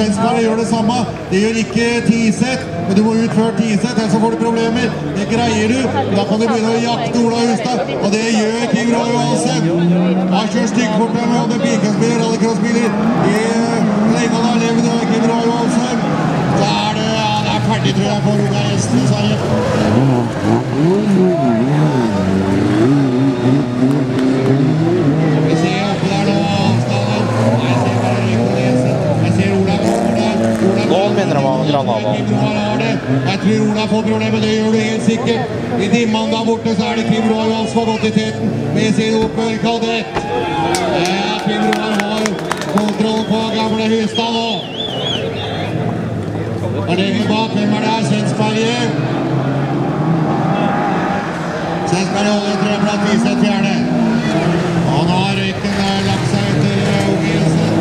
Svensberg gjør det samme. Det gjør ikke Tiseth, men du må ut før Tiseth, ellers får du problemer. Det greier du. Da kan du begynne å jakte Ola Hustad, og det gjør Kim Roy Johansen. Han kjører styggfort med alle bilcrossbiler, rallycrossbiler i Leikland har levd og Kim Roy Johansen. Da er det, ja, det er ferdig, tror jeg, for unga resten, dessverre. Vi ser oppe der nå, avstanden. Jeg ser bare Røyko-Nesen. Jeg ser Ola kommer der. Nå minner de om Granada. Jeg tror Ola får problemer, det gjør du helt sikkert. I dimman der borte så er det Kim Roy Johansen som har gått i teten med sin Opel Kadett. Ja, Kim Roy har kontroll på gamle Hustad nå. Og lenger bak, hvem er det her? Svensberg. Svensberg holder tredjeplass, Tiseth fjerde. Og nå har Røyken lagt seg etter Ogilsen.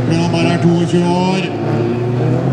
Men han bare er 22 år.